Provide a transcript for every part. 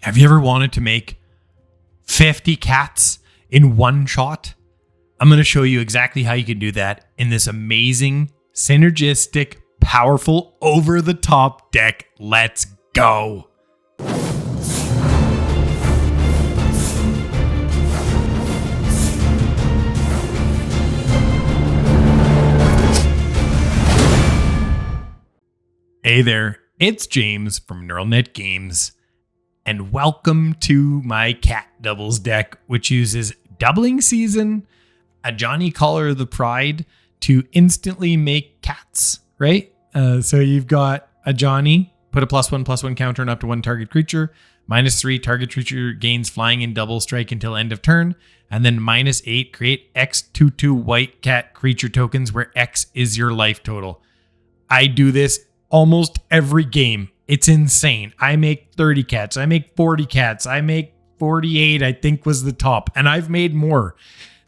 Have you ever wanted to make 50 cats in one shot? I'm going to show you exactly how you can do that in this amazing, synergistic, powerful, over-the-top deck. Let's go. Hey there, it's James from NeuralNet Games, and welcome to my Cat Doubles deck, which uses Doubling Season, a Johnny Collar the Pride to instantly make cats, right? So you've got a Johnny, put a +1/+1 counter on up to one target creature, -3, target creature gains flying and double strike until end of turn, and then -8, create X/2/2 white cat creature tokens where X is your life total. I do this almost every game. It's insane. I make 30 cats. I make 40 cats. I make 48, I think was the top. And I've made more.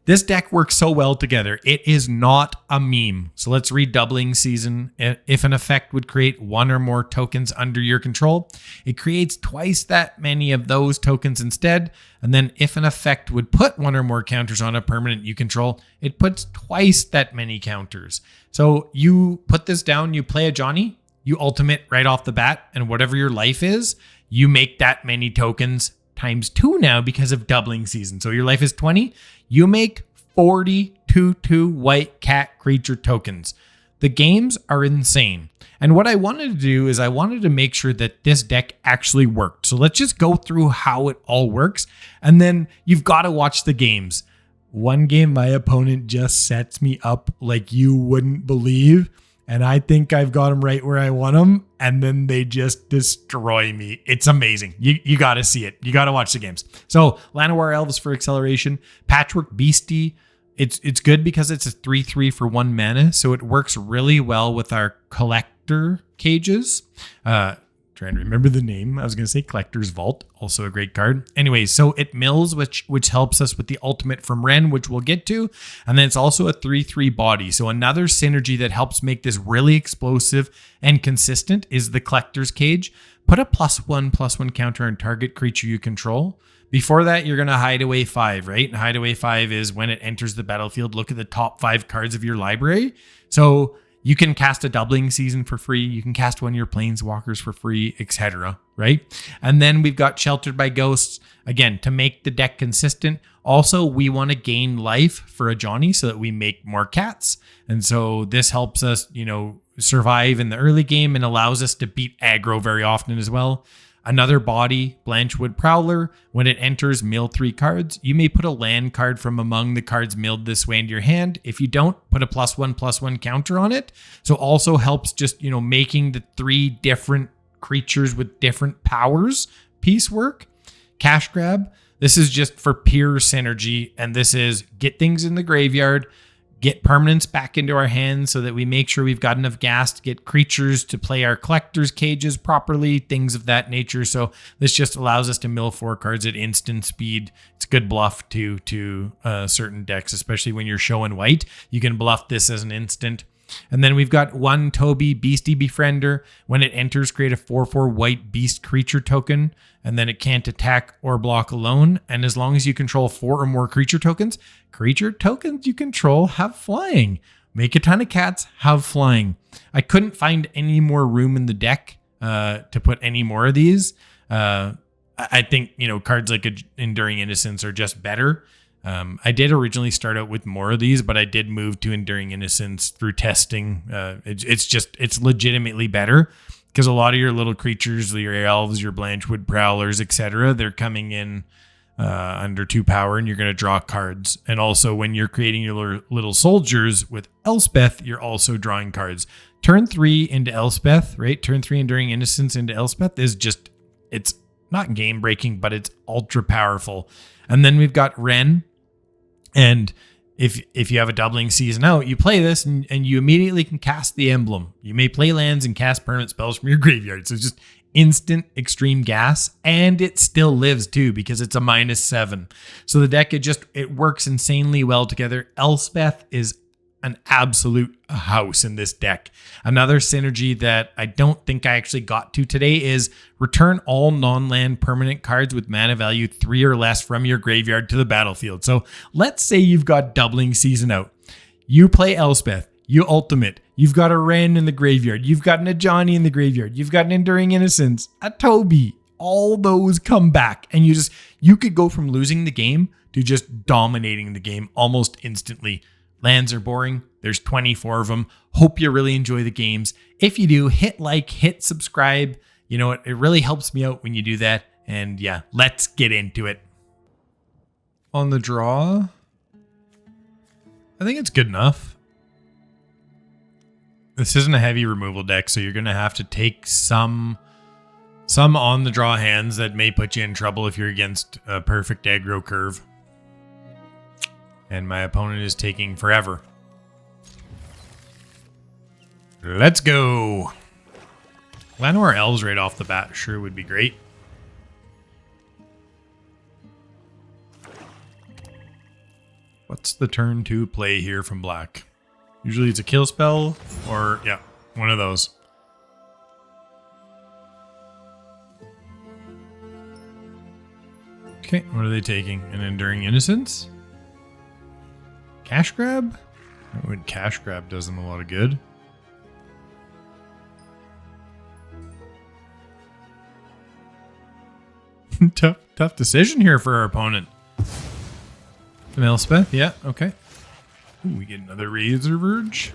This deck works so well together. It is not a meme. So let's read Doubling Season. If an effect would create one or more tokens under your control, it creates twice that many of those tokens instead. And then if an effect would put one or more counters on a permanent you control, it puts twice that many counters. So you put this down, you play a Johnny, you ultimate right off the bat, and whatever your life is, you make that many tokens times 2 now because of Doubling Season. So your life is 20, you make 40 2/2 white cat creature tokens. The games are insane. And what I wanted to do is I wanted to make sure that this deck actually worked. So let's just go through how it all works. And then you've got to watch the games. One game, my opponent just sets me up like you wouldn't believe. And I think I've got them right where I want them. And then they just destroy me. It's amazing. You got to see it. You got to watch the games. So Llanowar Elves for acceleration. Patchwork Beastie. It's good because it's a 3/3 for 1 mana. So it works really well with our collector cages. Trying to remember the name. I was going to say Collector's Vault, also a great card. Anyways, so it mills, which helps us with the ultimate from Ren, which we'll get to. And then it's also a 3/3 body. So another synergy that helps make this really explosive and consistent is the Collector's Cage. Put a +1/+1 counter on target creature you control. Before that, you're going to Hideaway 5, right? And Hideaway 5 is when it enters the battlefield, look at the top 5 cards of your library. So you can cast a Doubling Season for free. You can cast one of your Planeswalkers for free, etc. Right? And then we've got Sheltered by Ghosts, again, to make the deck consistent. Also, we want to gain life for a Johnny so that we make more cats. And so this helps us, survive in the early game and allows us to beat aggro very often as well. Another body, Blanchwood Prowler. When it enters, mill 3 cards. You may put a land card from among the cards milled this way into your hand. If you don't, put a +1/+1 counter on it. So also helps just, making the 3 different creatures with different powers piecework. Cash Grab. This is just for pure synergy. And this is get things in the graveyard, get permanents back into our hands so that we make sure we've got enough gas to get creatures to play our collector's cages properly, things of that nature. So this just allows us to mill 4 cards at instant speed. It's good bluff to certain decks, especially when you're showing white. You can bluff this as an instant. And then we've got 1 Toby Beastie Befriender. When it enters, create a 4/4 white beast creature token, and then it can't attack or block alone. And as long as you control 4 or more creature tokens you control have flying. Make a ton of cats, have flying. I couldn't find any more room in the deck to put any more of these. I think, cards like Enduring Innocence are just better. I did originally start out with more of these, but I did move to Enduring Innocence through testing. It's legitimately better because a lot of your little creatures, your elves, your Blanchwood Prowlers, etc., they're coming in under 2 power and you're going to draw cards. And also when you're creating your little soldiers with Elspeth, you're also drawing cards. Turn 3 into Elspeth, right? Turn 3 Enduring Innocence into Elspeth is just, it's not game breaking, but it's ultra powerful. And then we've got Ren. And if you have a Doubling Season out, you play this and you immediately can cast the emblem. You may play lands and cast permanent spells from your graveyard. So it's just instant extreme gas, and it still lives too because it's a -7. So the deck, it works insanely well together. Elspeth is an absolute house in this deck. Another synergy that I don't think I actually got to today is return all non-land permanent cards with mana value 3 or less from your graveyard to the battlefield. So let's say you've got Doubling Season out. You play Elspeth, you ultimate, you've got a Wrenn in the graveyard, you've got an Ajani in the graveyard, you've got an Enduring Innocence, a Toby. All those come back, and you could go from losing the game to just dominating the game almost instantly. Lands are boring. There's 24 of them. Hope you really enjoy the games. If you do, hit like, hit subscribe. You know what? It really helps me out when you do that. And yeah, let's get into it. On the draw, I think it's good enough. This isn't a heavy removal deck, so you're going to have to take some on the draw hands that may put you in trouble if you're against a perfect aggro curve. And my opponent is taking forever. Let's go. Llanowar Elves right off the bat sure would be great. What's the turn 2 play here from black? Usually it's a kill spell or, yeah, one of those. Okay, what are they taking? An Enduring Innocence? Cash grab? When cash grab does them a lot of good. tough decision here for our opponent. An Elspeth, yeah, okay. Ooh, we get another Razor Verge.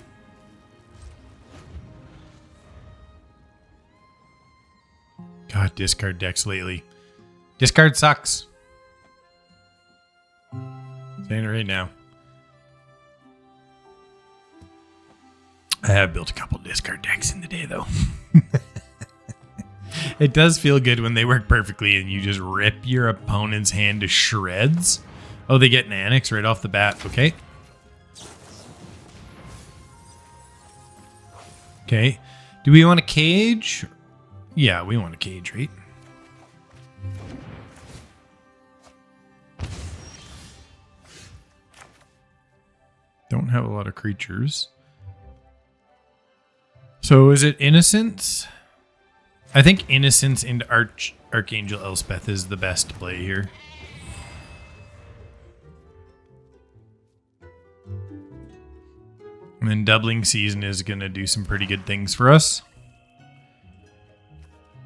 God, discard decks lately. Discard sucks. Saying it right now. I have built a couple discard decks in the day, though. It does feel good when they work perfectly and you just rip your opponent's hand to shreds. Oh, they get an Annex right off the bat. Okay. Okay. Do we want a cage? Yeah, we want a cage, right? Don't have a lot of creatures. So is it Innocence? I think Innocence into Archangel Elspeth is the best play here. And then Doubling Season is going to do some pretty good things for us.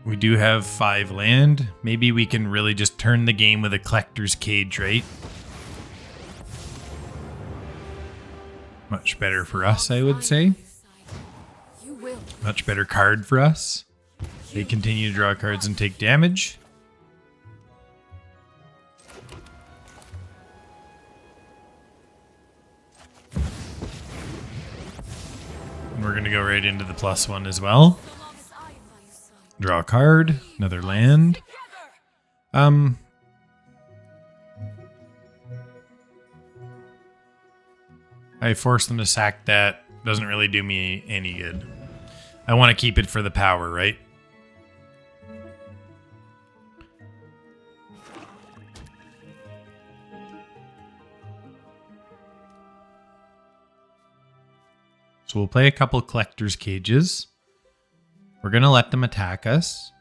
We do have 5 land. Maybe we can really just turn the game with a Collector's Cage, right? Much better for us, I would say. Much better card for us. They continue to draw cards and take damage. And we're going to go right into the +1 as well. Draw a card. Another land. I force them to sack that. Doesn't really do me any good. I want to keep it for the power, right? So we'll play a couple Collector's Cages. We're going to let them attack us.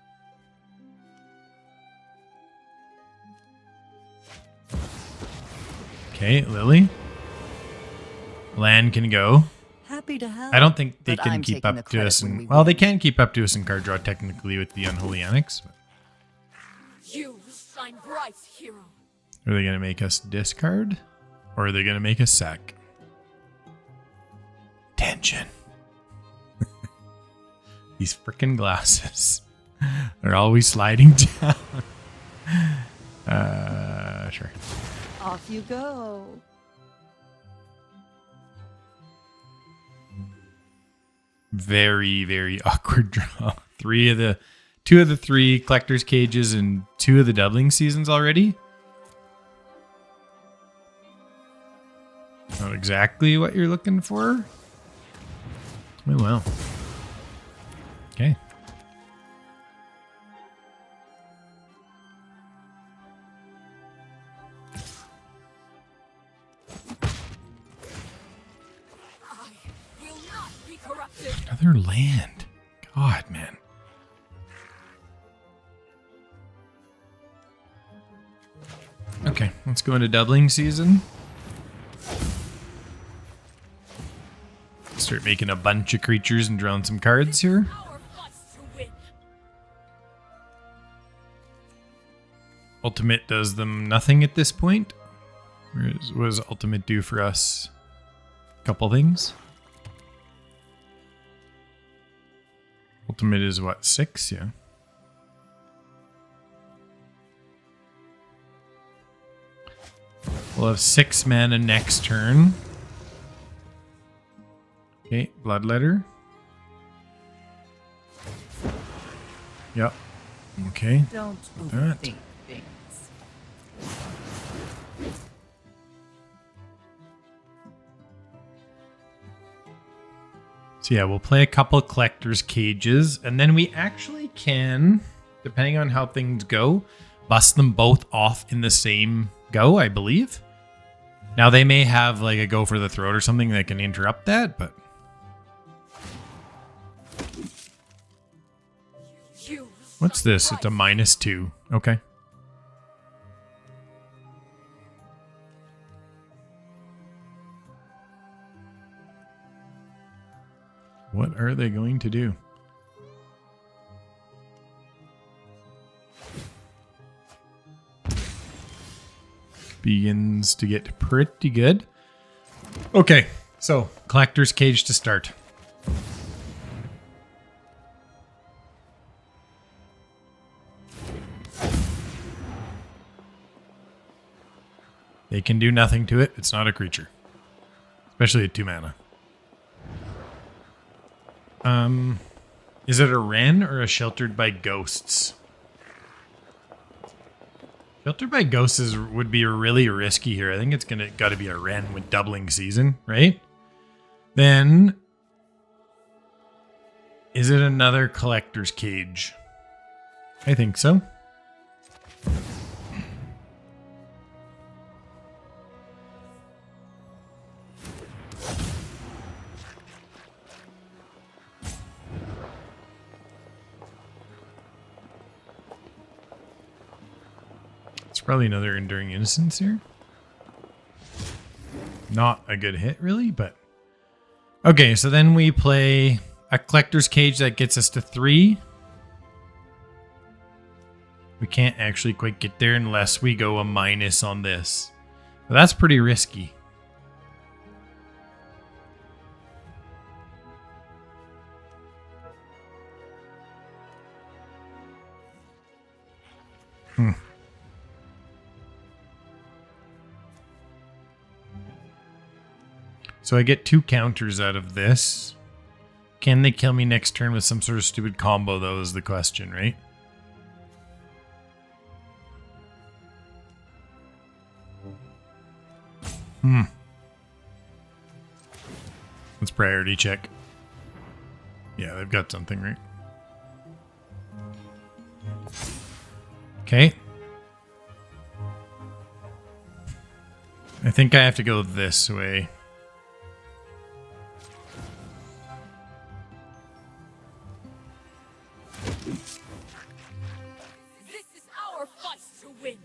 Okay, Lily. Land can go. Happy to help. I don't think they can keep up to us. Well, they can keep up to us in card draw technically with the Unholy Annex. But You shine bright, hero. are they going to make us discard? Or are they going to make us sack? Tension. These freaking glasses. They're always sliding down. Sure. Off you go. Very, very awkward draw. Two of the 3 Collector's Cages and 2 of the Doubling Seasons already. Not exactly what you're looking for. Oh well. Okay. Another land. God, man. Okay, let's go into doubling season. Start making a bunch of creatures and drawing some cards here. Our fight to win. Ultimate does them nothing at this point. What does Ultimate do for us? A couple things. Ultimate is what, 6? Yeah. We'll have 6 mana next turn. Okay, Bloodletter. Yep. Okay. Don't That. overthink things. So yeah, we'll play a couple of Collector's Cages, and then we actually can, depending on how things go, bust them both off in the same go, I believe. Now they may have like a go for the throat or something that can interrupt that, but You what's this? It's a -2. Okay. What are they going to do? Begins to get pretty good. Okay, so Collector's Cage to start. They can do nothing to it. It's not a creature. Especially at 2 mana. Is it a Wren or a Sheltered by Ghosts? Sheltered by Ghosts would be really risky here. I think it's got to be a Wren with doubling season, right? Then, is it another Collector's Cage? I think so. Probably another Enduring Innocence here. Not a good hit, really, but... Okay, so then we play a Collector's Cage that gets us to 3. We can't actually quite get there unless we go a minus on this. But that's pretty risky. So I get 2 counters out of this. Can they kill me next turn with some sort of stupid combo, though, is the question, right? Let's priority check. Yeah, they've got something, right? Okay. I think I have to go this way. This is our fight to win.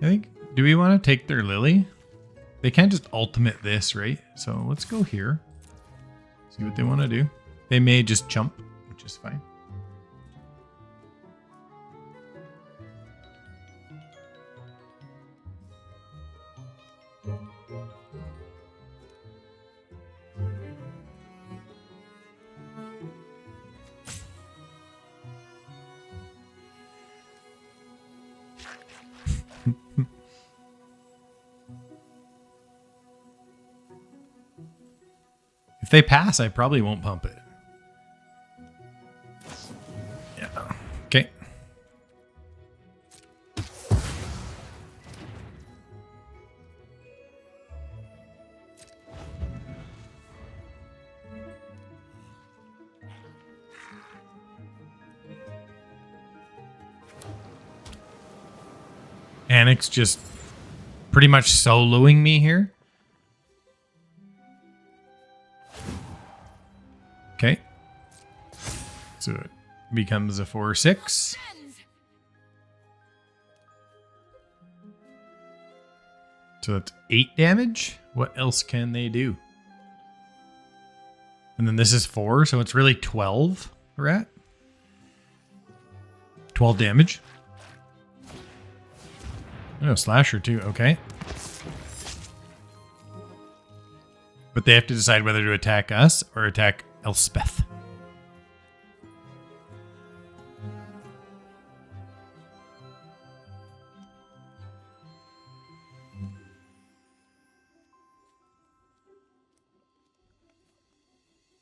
I think, do we want to take their Lily? They can't just ultimate this, right? So let's go here. See what they want to do. They may just jump, which is fine. If they pass, I probably won't pump it. Yeah. Okay. Annex just pretty much soloing me here. Okay. So it becomes a 4/6. So that's 8 damage. What else can they do? And then this is 4, so it's really 12 we're at. 12 damage. Oh, slasher too. Okay. But they have to decide whether to attack us or attack Elspeth.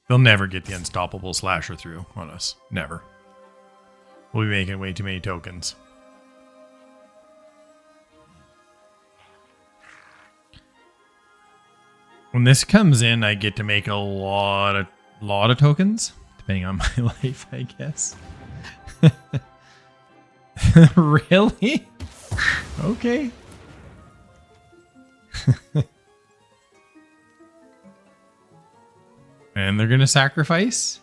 They'll never get the unstoppable slasher through on us. Never. We'll be making way too many tokens. When this comes in, I get to make a lot of tokens, depending on my life, I guess. Really? Okay. And they're gonna sacrifice.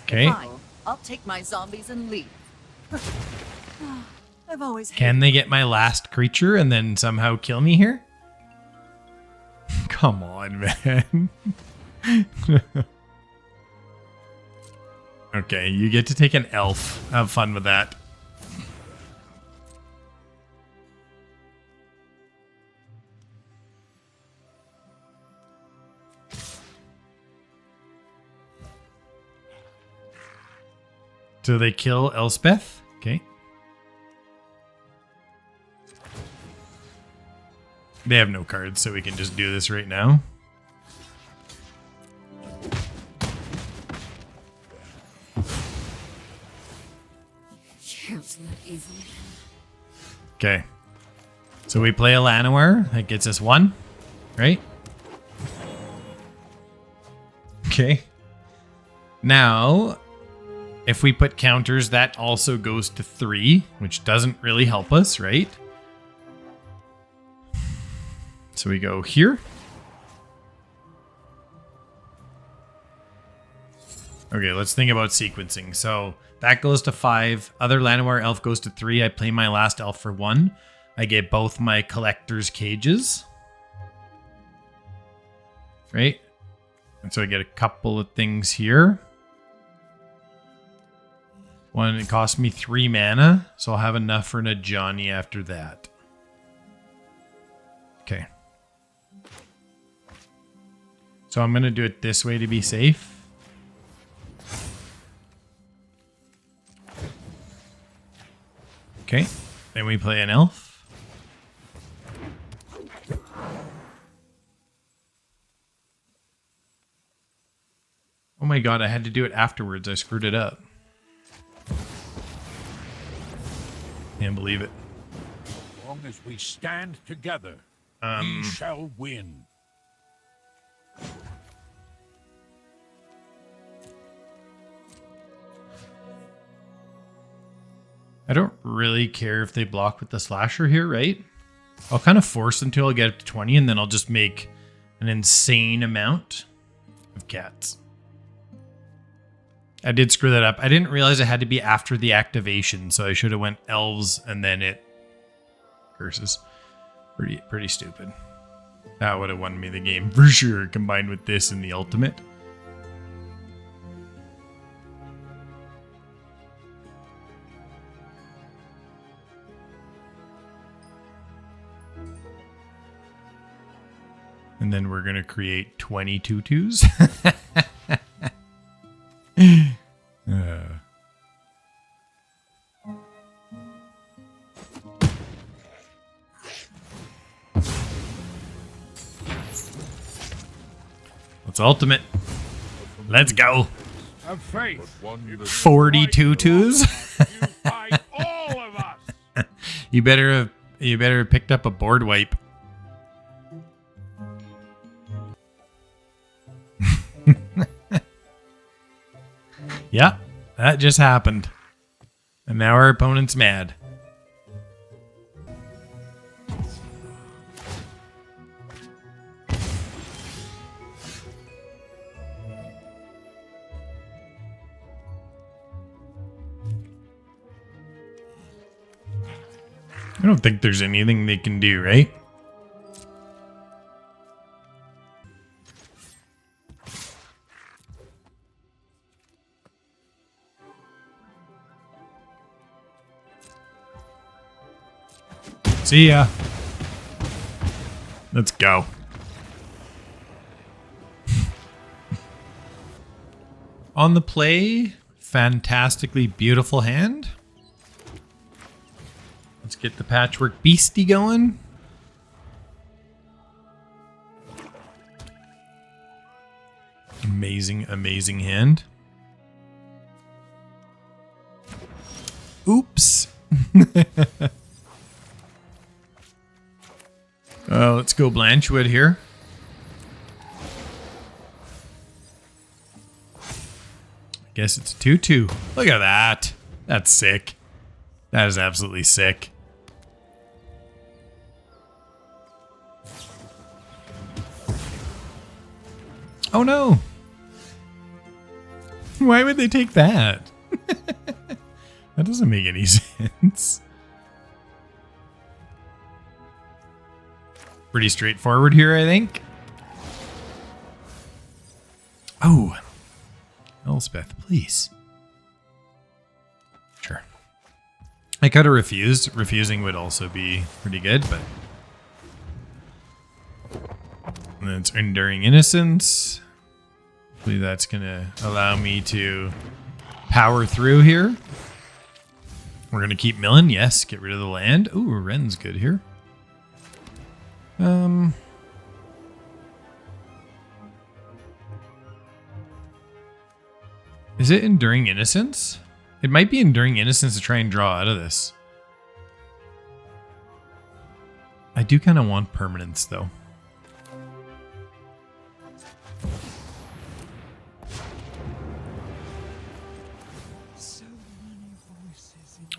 Okay. Fine. I'll take my zombies and leave. I've always Can they get my last creature and then somehow kill me here? Come on, man. Okay, you get to take an elf. Have fun with that. So they kill Elspeth. Okay. They have no cards, so we can just do this right now. Cancel it easily. Okay. So we play a Llanowar. That gets us 1, right? Okay. Now, if we put counters, that also goes to 3, which doesn't really help us, right? So we go here. Okay, let's think about sequencing. So that goes to 5. Other Llanowar elf goes to 3. I play my last elf for 1. I get both my collector's cages. Right? And so I get a couple of things here. One, it cost me 3 mana, so I'll have enough for Najani after that. Okay. So I'm going to do it this way to be safe. Okay. Then we play an elf. Oh my god, I had to do it afterwards. I screwed it up. Can't believe it. As long as we stand together, we shall win. I don't really care if they block with the slasher here, right? I'll kind of force them to. I'll get up to 20 and then I'll just make an insane amount of cats. I did screw that up. I didn't realize it had to be after the activation, so I should have went elves and then it curses. Pretty stupid. That would have won me the game for sure, combined with this and the ultimate. And then we're going to create 20 tutus. It's ultimate. Let's go. Have faith. 40 tutus. Fight all of us. You better have picked up a board wipe. Yeah, that just happened. And now our opponent's mad. I don't think there's anything they can do, right? See ya. Let's go. On the play, fantastically beautiful hand. Let's get the Patchwork Beastie going. Amazing, amazing hand. Oops. Let's go Blanchwood here. I guess it's a 2-2. Look at that. That's sick. That is absolutely sick. Oh no! Why would they take that? That doesn't make any sense. Pretty straightforward here, I think. Oh. Elspeth, please. Sure. I could have refused. Refusing would also be pretty good, but... And then it's Enduring Innocence. Hopefully that's going to allow me to power through here. We're going to keep milling. Yes, get rid of the land. Ooh, Ren's good here. Is it Enduring Innocence? It might be Enduring Innocence to try and draw out of this. I do kind of want permanence, though.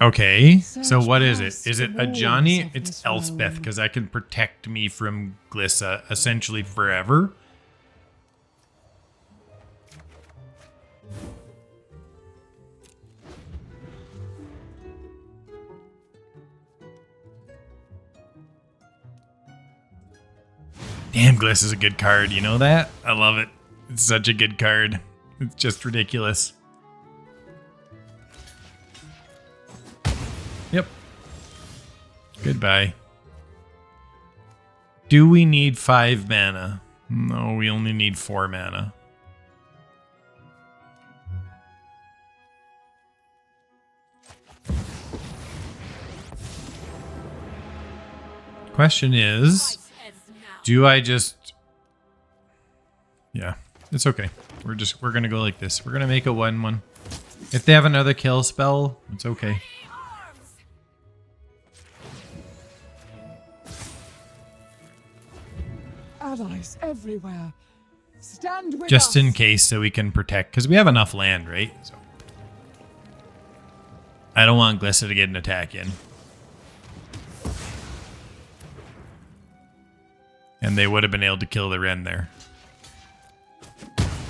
Okay, so what is it? Is it a Johnny? It's Elspeth, because that can protect me from Glissa essentially forever. Damn, Gliss is a good card, you know that? I love it. It's such a good card. It's just ridiculous. Yep. Goodbye. Do we need 5 mana? No, we only need 4 mana. Question is, do I just... Yeah, it's okay. We're gonna go like this. We're gonna make a 1/1. If they have another kill spell, it's okay. Allies everywhere. Stand with Just us. in case, so we can protect, because we have enough land, right? So I don't want Glissa to get an attack in. And they would have been able to kill the Ren there.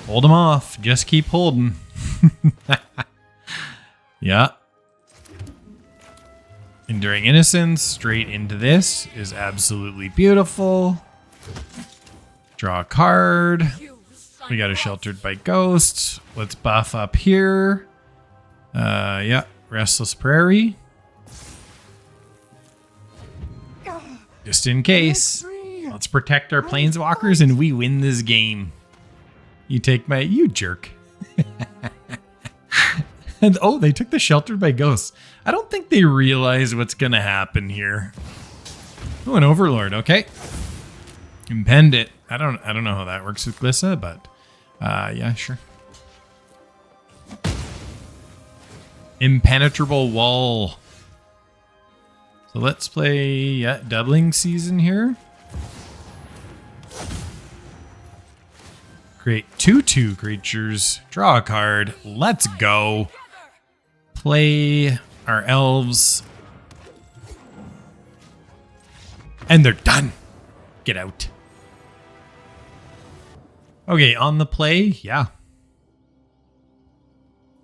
Hold them off. Just keep holding. Yeah. Enduring Innocence straight into this is absolutely beautiful. Draw a card. We got a Sheltered by Ghosts. Let's buff up here. Yeah. Restless Prairie. Just in case. Let's protect our planeswalkers and we win this game. You take my... You jerk. And oh, they took the Sheltered by Ghosts. I don't think they realize what's going to happen here. Oh, an Overlord. Okay. Impend it. I don't know how that works with Glissa, but yeah, sure. Impenetrable Wall. So let's play, yeah, Doubling Season here. Create 2/2 creatures. Draw a card. Let's go. Play our elves. And they're done. Get out. Okay, on the play, yeah.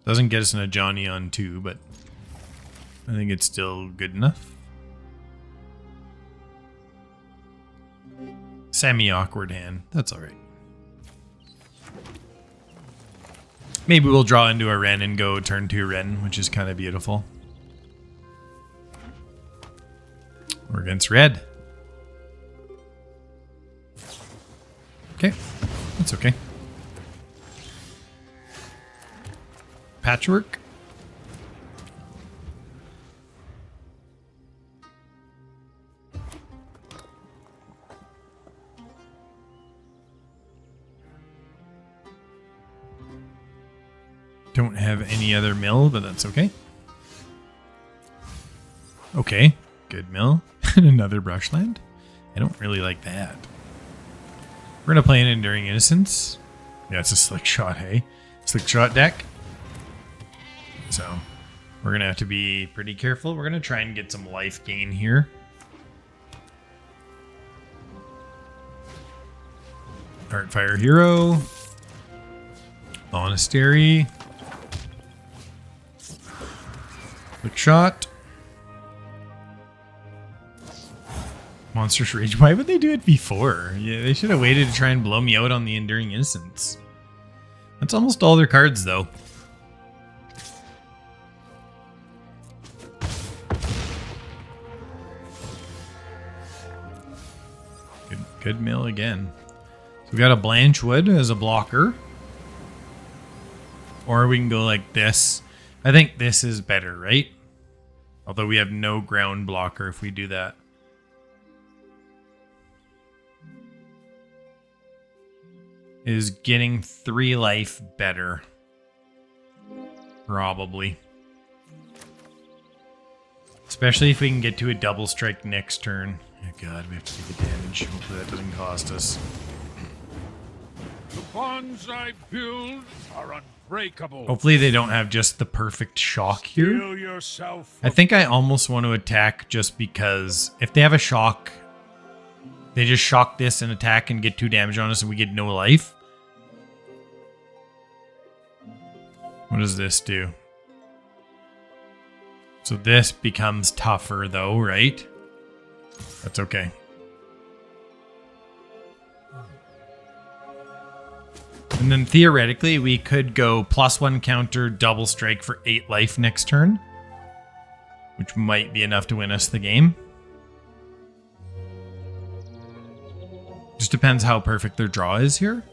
Doesn't get us in a Johnny on 2, but I think it's still good enough. Semi-awkward hand. That's alright. Maybe we'll draw into a Ren and go turn 2 Ren, which is kind of beautiful. We're against red. Okay, that's okay. Patchwork. Don't have any other mill, but that's okay. Okay, good mill. And another brushland. I don't really like that. We're going to play an Enduring Innocence. Yeah, it's a slick shot, hey? Slick shot deck. So, we're going to have to be pretty careful. We're going to try and get some life gain here. Heartfire Hero. Monastery. Slick shot. Monstrous Rage. Why would they do it before? Yeah, they should have waited to try and blow me out on the Enduring Innocence. That's almost all their cards, though. Good mill again. So we got a Blanchwood as a blocker. Or we can go like this. I think this is better, right? Although we have no ground blocker if we do that. Is getting 3 life better? Probably. Especially if we can get to a double strike next turn. Oh god, we have to take the damage. Hopefully that doesn't cost us. The bonds I build are unbreakable. Hopefully they don't have just the perfect shock here. Feel yourself. I think I almost want to attack just because if they have a shock, they just shock this and attack and get 2 damage on us and we get no life. What does this do? So this becomes tougher though, right? That's okay. And then theoretically, we could go +1 counter, double strike for 8 life next turn. Which might be enough to win us the game. Just depends how perfect their draw is here.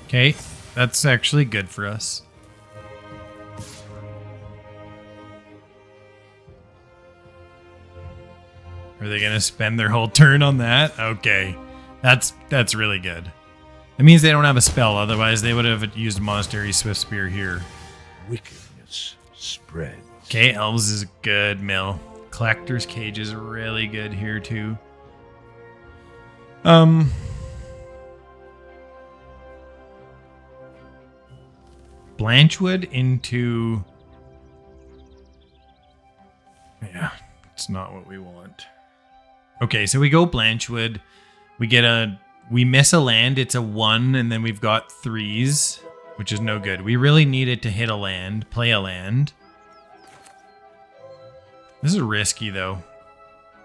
Okay, that's actually good for us. Are they gonna spend their whole turn on that? Okay, that's really good. That means they don't have a spell, otherwise they would have used Monastery Swift Spear here. Wickedness spreads. Okay, Elves is a good mill. Collector's Cage is really good here too. Blanchwood into... Yeah, it's not what we want. Okay, so we go Blanchwood. We miss a land, it's a 1, and then we've got 3s, which is no good. We really need it to hit a land, play a land. This is risky though,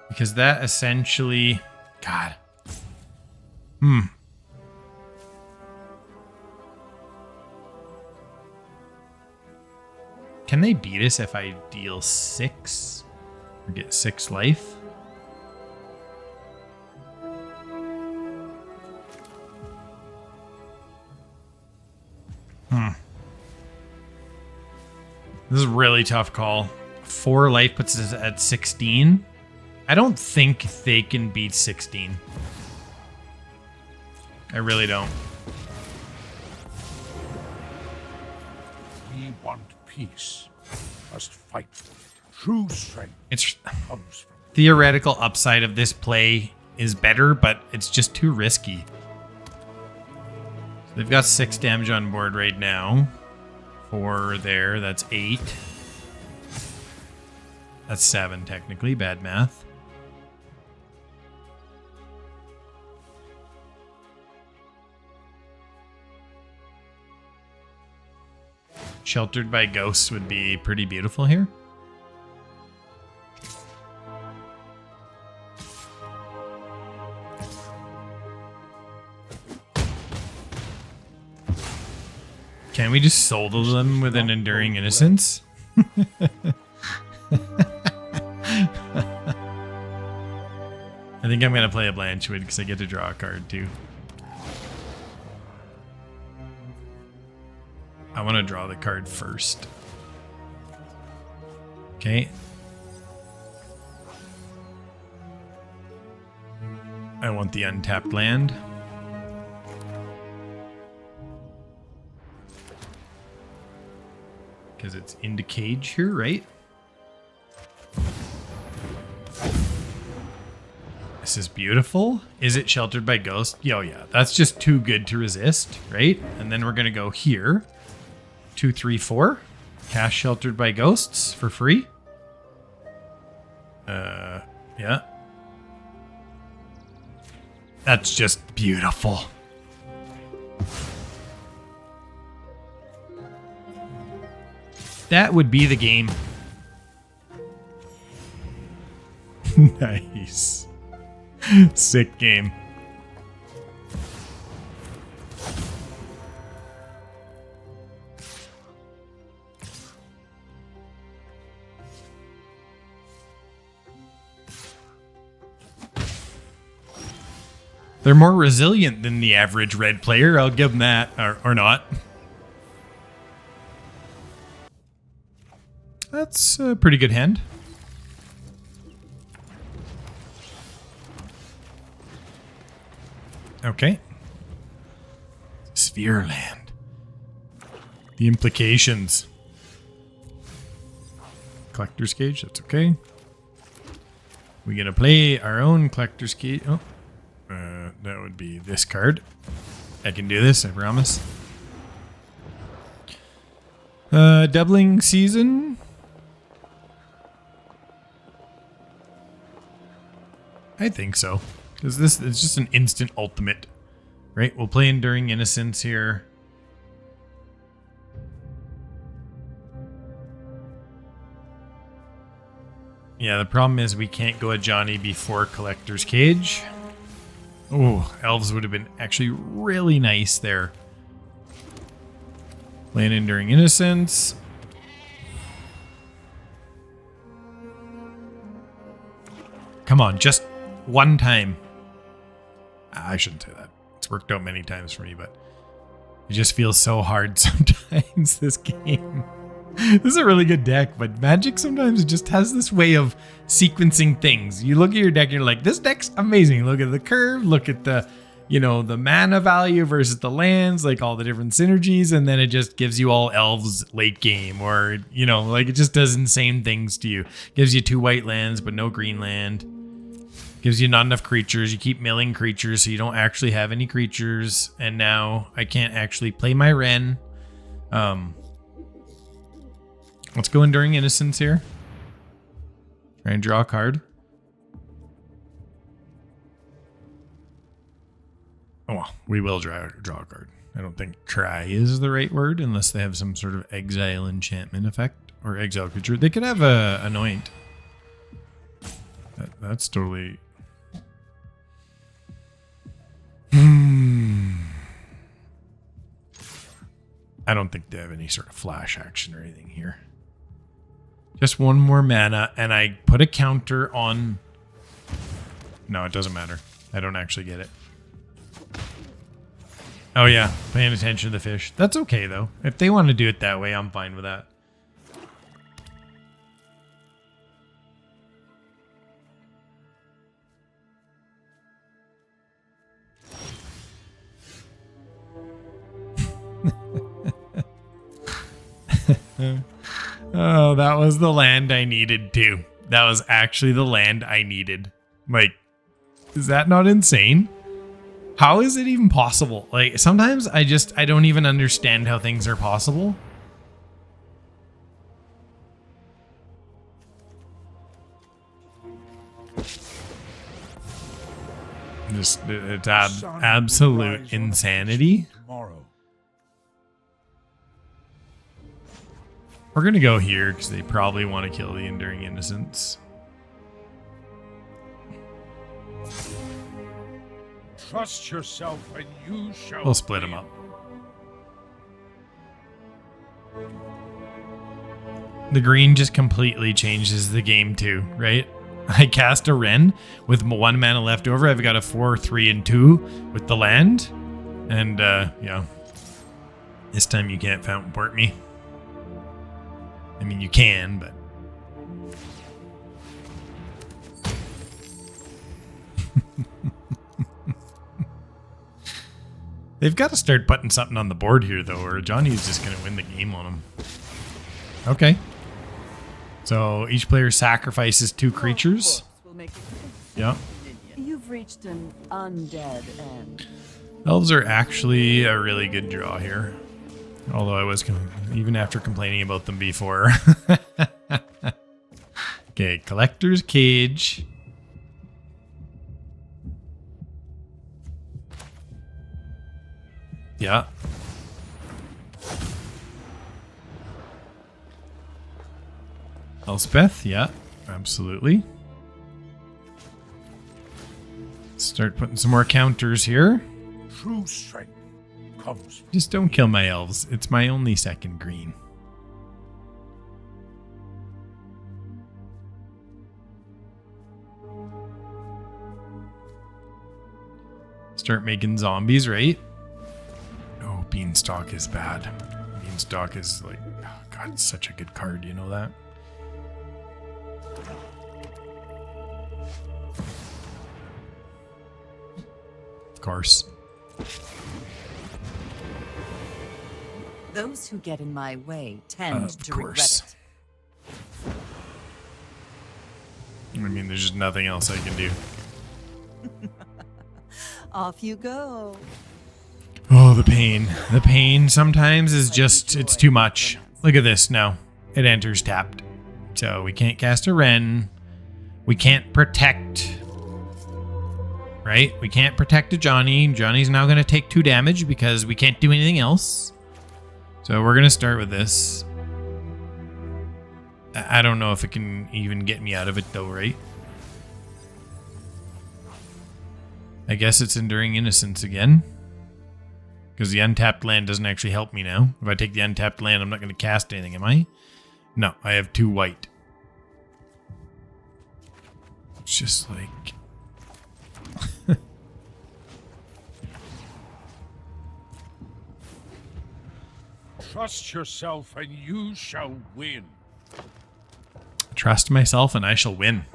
because that essentially... God. Can they beat us if I deal 6? Or get 6 life? This is a really tough call. 4 life puts us at 16. I don't think they can beat 16. I really don't. We want peace. must fight for it. True strength It's comes from theoretical upside of this play is better, but it's just too risky. So they've got 6 damage on board right now. 4 there, that's 8. That's 7 technically, bad math. Sheltered by ghosts would be pretty beautiful here. Can we just solo them with an enduring innocence? I think I'm gonna play a Blanchwood because I get to draw a card too. I want to draw the card first. Okay. I want the untapped land. Because it's into cage here, right? This is beautiful. Is it sheltered by ghost? Oh yeah, that's just too good to resist, right? And then we're gonna go here. 2, 3, 4. Cast sheltered by ghosts for free. Yeah. That's just beautiful. That would be the game. Nice. Sick game. They're more resilient than the average red player. I'll give them that, or not. That's a pretty good hand. Okay. Sphere land. The implications. Collector's Cage, that's okay. We're gonna play our own Collector's Cage. Oh. That would be this card. I can do this, I promise. Doubling season. I think so. Because this is just an instant ultimate. Right? We'll play Enduring Innocence here. Yeah, the problem is we can't go Ajani before Collector's Cage. Oh, elves would have been actually really nice there. Playing Enduring Innocence. Come on, just one time. I shouldn't say that. It's worked out many times for me, but it just feels so hard sometimes, this game. This is a really good deck, but Magic sometimes just has this way of sequencing things. You look at your deck and you're like, this deck's amazing. Look at the curve, look at the, you know, the mana value versus the lands, like all the different synergies, and then it just gives you all elves late game, or, you know, like it just does insane things to you. Gives you 2 white lands, but no green land. Gives you not enough creatures. You keep milling creatures, so you don't actually have any creatures. And now I can't actually play my Wrenn. Let's go Enduring Innocence here. Try and draw a card. Oh, well, we will draw a card. I don't think try is the right word unless they have some sort of exile enchantment effect or exile creature. They could have a anoint. That's totally... I don't think they have any sort of flash action or anything here. Just one more mana, and I put a counter on... No, it doesn't matter. I don't actually get it. Oh yeah, paying attention to the fish. That's okay, though. If they want to do it that way, I'm fine with that. Oh, that was the land I needed too. That was actually the land I needed. Like, is that not insane? How is it even possible? Like, sometimes I don't even understand how things are possible. Just, it's absolute insanity. Tomorrow. We're gonna go here because they probably want to kill the Enduring Innocence. Trust yourself and you shall We'll split them win. up. The green just completely changes the game too, right? I cast a Ren with 1 mana left over. I've got a 4, 3, and 2 with the land. And, yeah. This time you can't fountain port me. I mean, you can, but... They've got to start putting something on the board here, though, or Johnny's just going to win the game on them. Okay. So each player sacrifices 2 creatures. Yeah. You've reached an undead end. Elves are actually a really good draw here. Although I was, even after complaining about them before. Okay, Collector's Cage. Yeah. Elspeth, yeah, absolutely. Start putting some more counters here. True strength comes. Just don't kill my elves. It's my only second green. Start making zombies, right? Oh, Beanstalk is bad. Beanstalk is like, oh God, it's such a good card. You know that? Of course. Those who get in my way tend Of to course. regret I mean, there's just nothing else I can do. it. Off you go. Oh, the pain. The pain sometimes is just, it's too much. Look at this now. It enters tapped. So we can't cast a Ren. We can't protect. Right? We can't protect a Johnny. Johnny's now going to take 2 damage because we can't do anything else. So we're going to start with this. I don't know if it can even get me out of it though, right? I guess it's Enduring Innocence again. Because the untapped land doesn't actually help me now. If I take the untapped land, I'm not going to cast anything, am I? No, I have 2 white. It's just like... Trust yourself and you shall win. Trust myself and I shall win.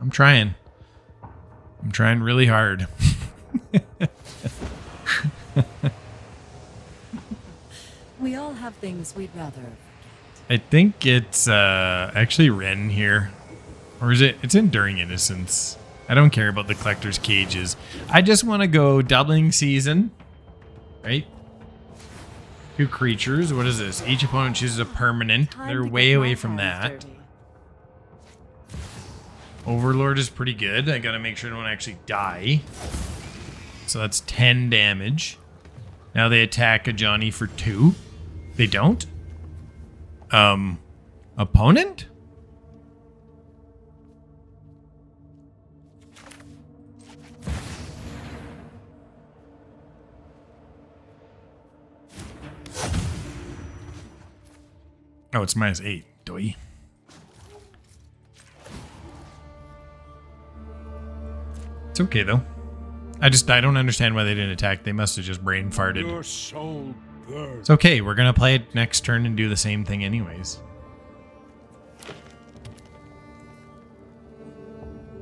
I'm trying. I'm trying really hard. We all have things we'd rather. I think it's actually Ren here. Or is it? It's Enduring Innocence. I don't care about the Collector's Cages. I just want to go Doubling Season. Right? 2 creatures. What is this? Each opponent chooses a permanent. They're way away from that. Overlord is pretty good. I gotta make sure I don't actually die. So that's 10 damage. Now they attack a Johnny for 2. They don't? Opponent? Oh, it's -8. Doi. It's okay though. I don't understand why they didn't attack. They must have just brain farted. Your soul burns. It's okay. We're gonna play it next turn and do the same thing anyways.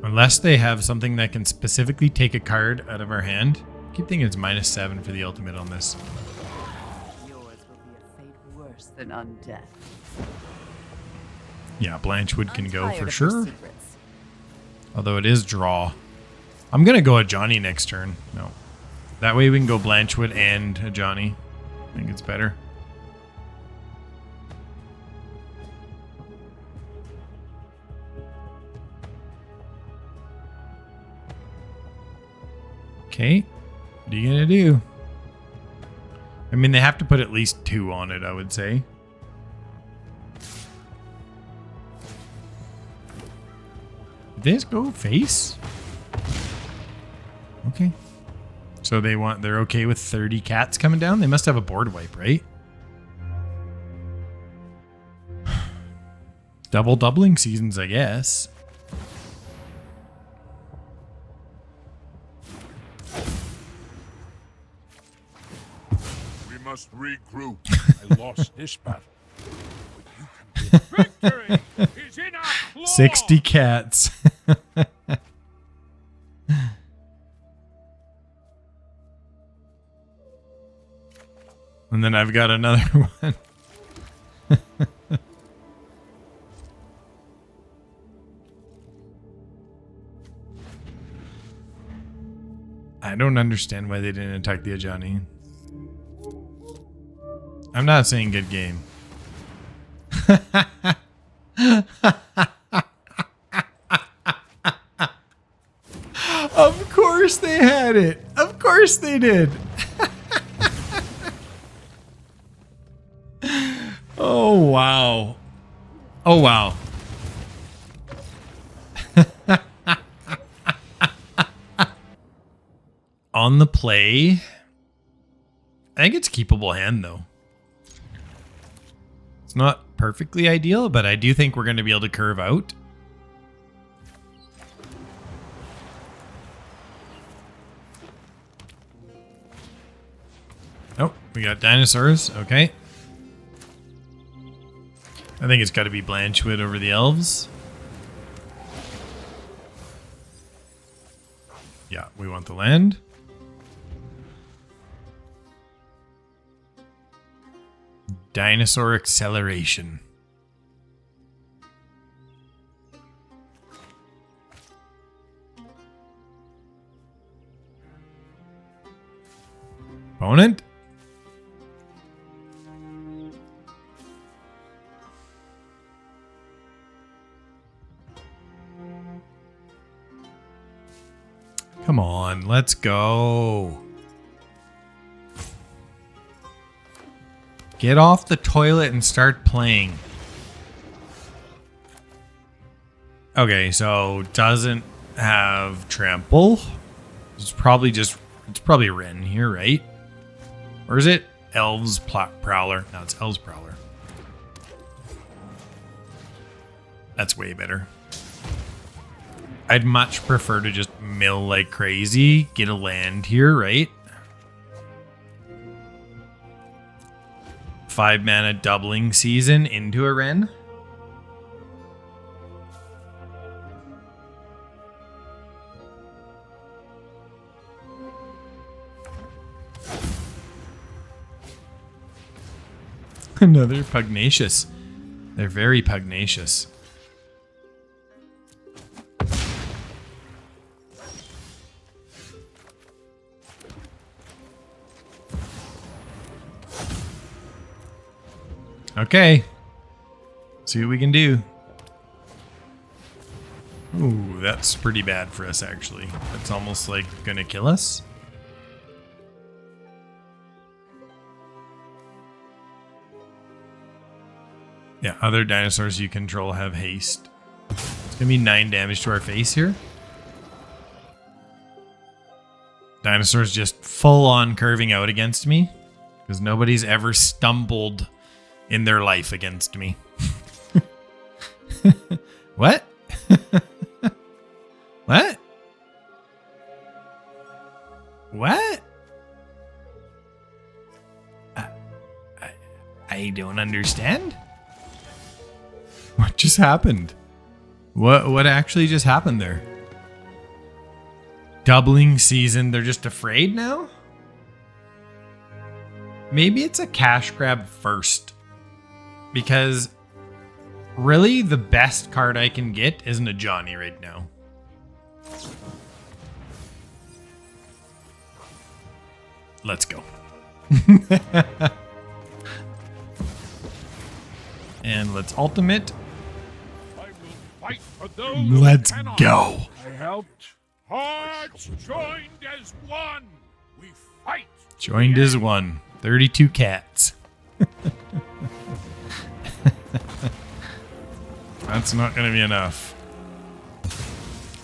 Unless they have something that can specifically take a card out of our hand. I keep thinking it's -7 for the ultimate on this. Yours will be a fate worse than undeath. Yeah, Blanchwood can I'm go tired for of her sure. secrets. Although it is draw. I'm going to go a Johnny next turn. No. That way we can go Blanchwood and a Johnny. I think it's better. Okay. What are you going to do? I mean, they have to put at least 2 on it, I would say. Did they just go face? Okay. So they're okay with 30 cats coming down? They must have a board wipe, right? Doubling seasons, I guess. We must regroup. I lost this battle. But you can win. Victory is in our claws. 60 cats. And then I've got another one. I don't understand why they didn't attack the Ajani. I'm not saying good game. Of course they had it. Of course they did. Oh, wow. Oh, wow. On the play, I think it's keepable hand, though. It's not perfectly ideal, but I do think we're going to be able to curve out. Oh, we got dinosaurs. Okay. I think it's got to be Blanchwood over the elves. Yeah, we want the land. Dinosaur acceleration. Opponent? Come on, let's go. Get off the toilet and start playing. Okay, so doesn't have trample. It's probably Ren here, right? Or is it Elves Prowler? No, it's Elves Prowler. That's way better. I'd much prefer to just mill like crazy, get a land here, right? 5 mana doubling season into a Ren. Another pugnacious. They're very pugnacious. Okay. See what we can do. Ooh, that's pretty bad for us, actually. That's almost like gonna kill us. Yeah, other dinosaurs you control have haste. It's gonna be 9 damage to our face here. Dinosaurs just full on curving out against me. Because nobody's ever stumbled in their life against me. What? What? What? I don't understand. What just happened? What actually just happened there? Doubling season, they're just afraid now? Maybe it's a cash grab first. Because really the best card I can get isn't a Johnny right now. Let's go. And let's ultimate. I will fight for those Let's who cannot. go. I helped. Hearts joined as one. We fight. Joined as one. 32 cats. That's not going to be enough.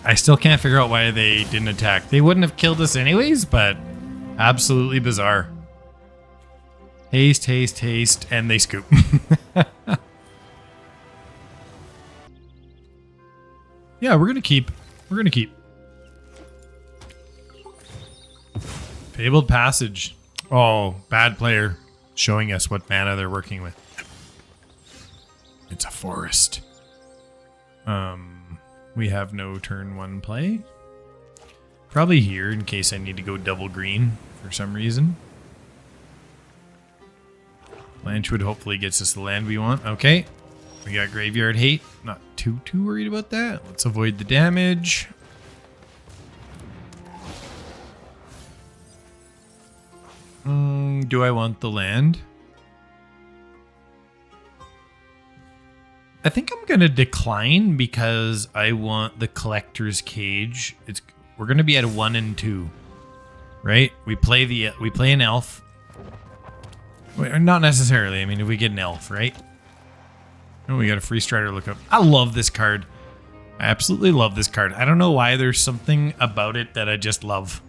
I still can't figure out why they didn't attack. They wouldn't have killed us anyways, but absolutely bizarre. Haste, haste, haste, and they scoop. Yeah, we're going to keep. We're going to keep. Fabled Passage. Oh, bad player. Showing us what mana they're working with. It's a forest. We have no turn 1 play. Probably here in case I need to go double green for some reason. Blanchwood hopefully gets us the land we want. Okay. We got Graveyard Hate. Not too worried about that. Let's avoid the damage. Do I want the land? I think I'm gonna decline because I want the Collector's Cage. We're gonna be at a 1 and 2, right? We play an elf. Wait, not necessarily. I mean, if we get an elf, right? Oh, we got a Free Strider lookup. I love this card. I absolutely love this card. I don't know why. There's something about it that I just love.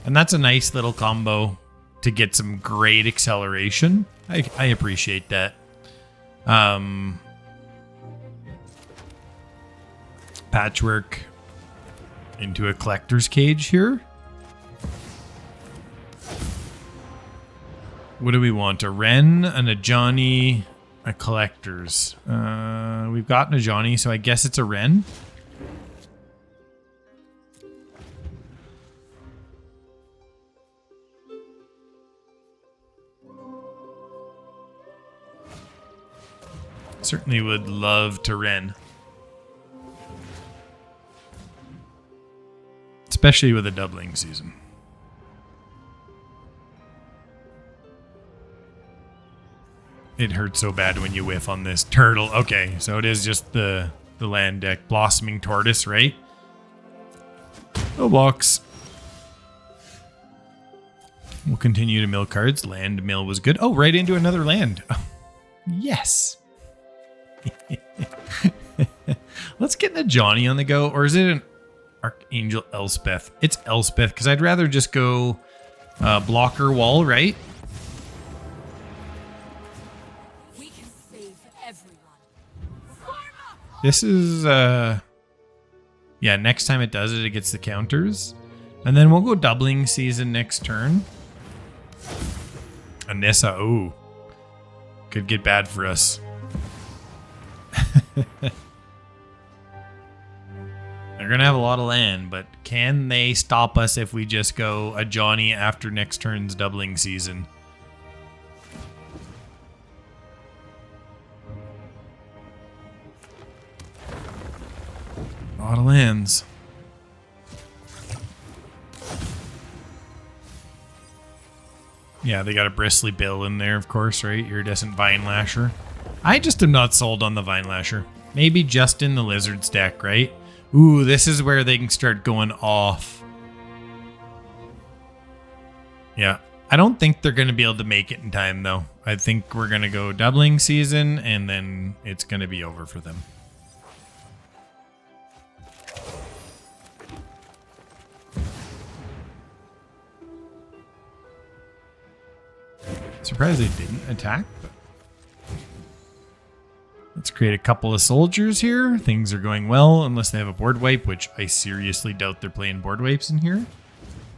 And that's a nice little combo to get some great acceleration. I appreciate that. Patchwork into a Collector's Cage here. What do we want? A Ren and a Johnny, a Collector's. We've gotten a Johnny, so I guess it's a Ren. Certainly would love to Ren. Especially with a doubling season. It hurts so bad when you whiff on this turtle. Okay, so it is just the land deck. Blossoming Tortoise, right? No blocks. We'll continue to mill cards. Land mill was good. Oh, right into another land. Oh, yes. Let's get a Johnny on the go. Or is it an Archangel Elspeth? It's Elspeth because I'd rather just go blocker wall, right? We can save everyone. This is yeah, next time it does it, it gets the counters. And then we'll go doubling season next turn. Anissa, ooh. Could get bad for us. They're gonna have a lot of land, but can they stop us if we just go a Johnny after next turn's doubling season? A lot of lands. Yeah, they got a Bristly Bill in there, of course, right? Iridescent Vine Lasher. I just am not sold on the Vine Lasher. Maybe just in the Lizard's deck, right? Ooh, this is where they can start going off. Yeah, I don't think they're going to be able to make it in time, though. I think we're going to go doubling season, and then it's going to be over for them. Surprised they didn't attack, but let's create a couple of soldiers here. Things are going well, unless they have a board wipe, which I seriously doubt they're playing board wipes in here.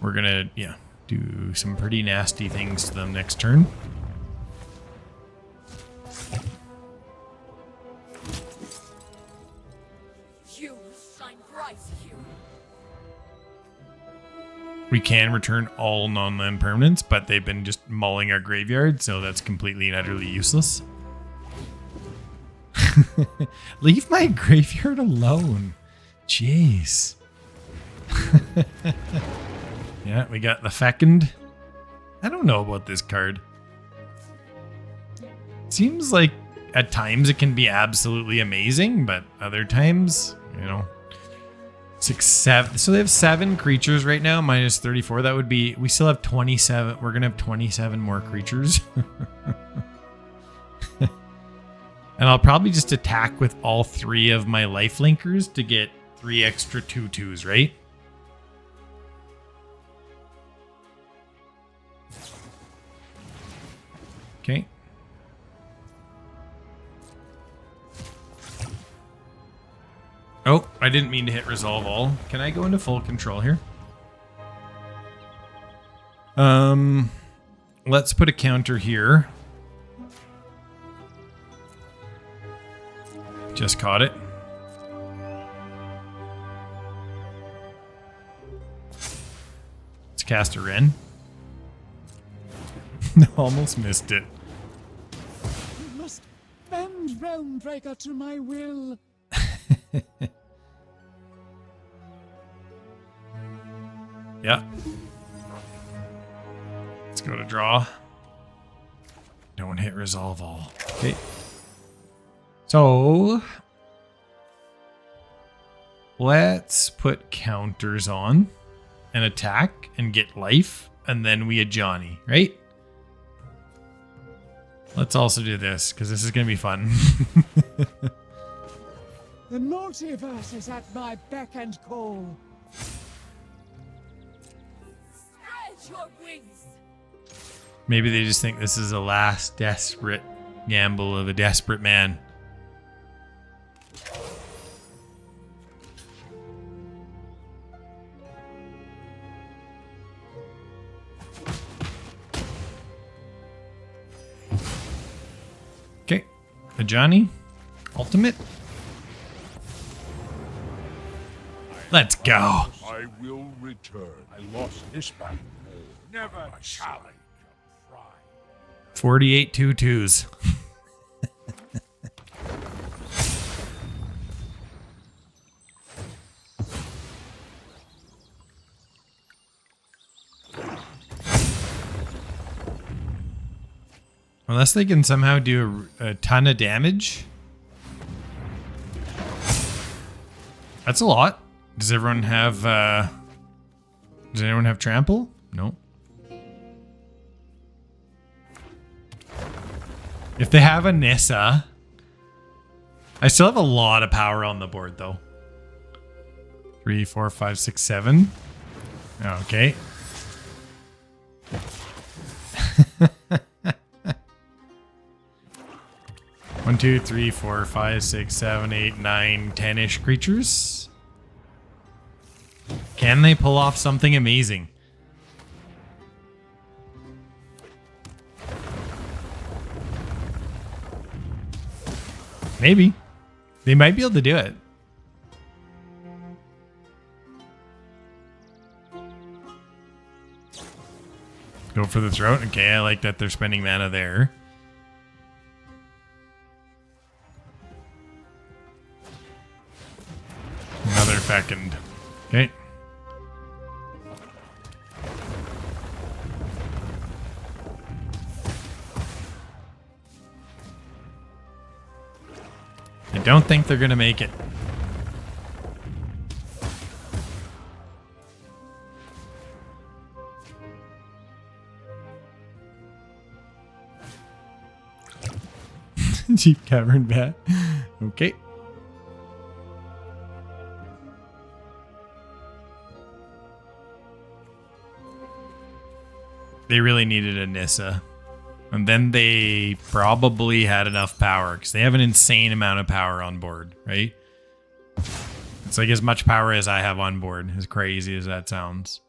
We're gonna, yeah, do some pretty nasty things to them next turn. You shine bright here. We can return all non-land permanents, but they've been just mauling our graveyard, so that's completely and utterly useless. Leave my graveyard alone. Jeez. Yeah, we got the Fecund. I don't know about this card. Seems like at times it can be absolutely amazing, but other times, you know. 6, 7. So they have 7 creatures right now, minus 34. That would be, we still have 27. We're going to have 27 more creatures. And I'll probably just attack with all 3 of my life linkers to get 3 extra 2/2s, right? Okay. Oh, I didn't mean to hit resolve all. Can I go into full control here? Let's put a counter here. Just caught it. Let's cast a Wrenn. Almost missed it. You must bend Realmbreaker to my will. Yeah. Let's go to draw. Don't hit resolve all. Okay. So let's put counters on and attack and get life, and then we Ajani, right? Let's also do this because this is gonna be fun. The multiverse is at my beck and call. Spread your wings. Maybe they just think this is the last desperate gamble of a desperate man. Okay, Ajani, ultimate. Let's go. I will return. I lost this battle. Never challenge your pride. 48 2/2s. Unless they can somehow do a ton of damage. That's a lot. Does everyone have does anyone have trample? No. If they have a Nissa, I still have a lot of power on the board though. 3, 4, 5, 6, 7. Okay. One, 2, 3, 4, 5, 6, 7, 8, 9, 10-ish creatures. Can they pull off something amazing? Maybe. They might be able to do it. Go for the throat. Okay, I like that they're spending mana there. Another Fecund. Okay. I don't think they're gonna make it. Deep Cavern Bat. Okay. They really needed a Nissa. And then they probably had enough power because they have an insane amount of power on board, right? It's like as much power as I have on board, as crazy as that sounds.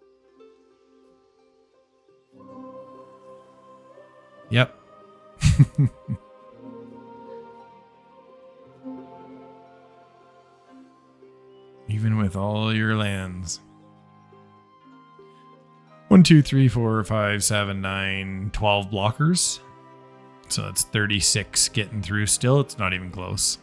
Yep. Even with all your lands. 1, 2, 3, 4, 5, 7, 9, 12 blockers. So that's 36 getting through still. It's not even close.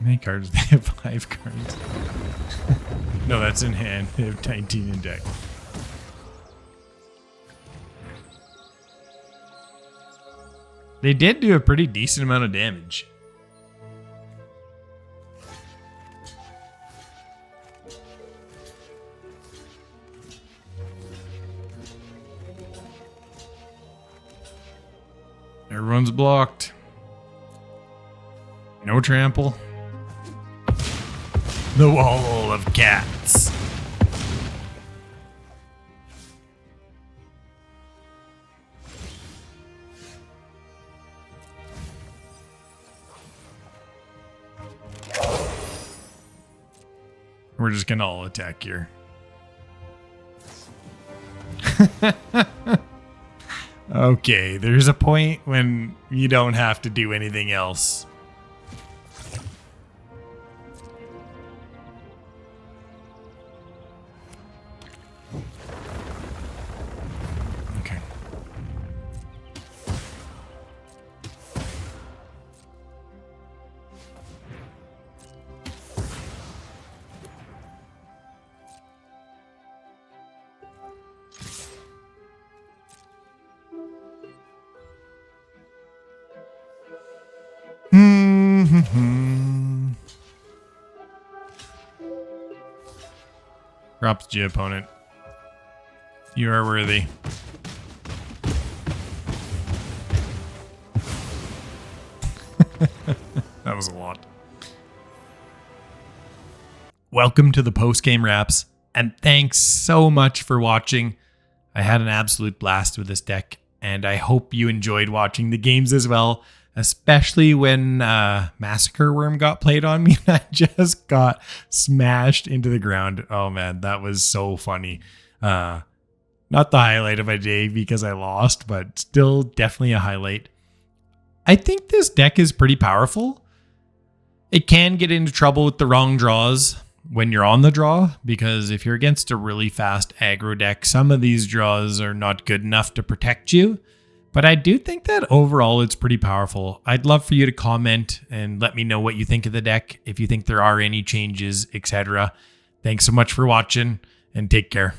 many cards? They have 5 cards. No, that's in hand. They have 19 in deck. They did do a pretty decent amount of damage. Everyone's blocked. No trample. The wall of cats. We're just gonna all attack here. Okay, there's a point when you don't have to do anything else. Okay. Props to you, opponent. You are worthy. That was a lot. Welcome to the post-game wraps, and thanks so much for watching. I had an absolute blast with this deck, and I hope you enjoyed watching the games as well, especially when Massacre Worm got played on me and I just got smashed into the ground. Oh man, that was so funny. Not the highlight of my day because I lost, but still definitely a highlight. I think this deck is pretty powerful. It can get into trouble with the wrong draws when you're on the draw, because if you're against a really fast aggro deck, some of these draws are not good enough to protect you. But I do think that overall it's pretty powerful. I'd love for you to comment and let me know what you think of the deck, if you think there are any changes, etc. Thanks so much for watching, and take care.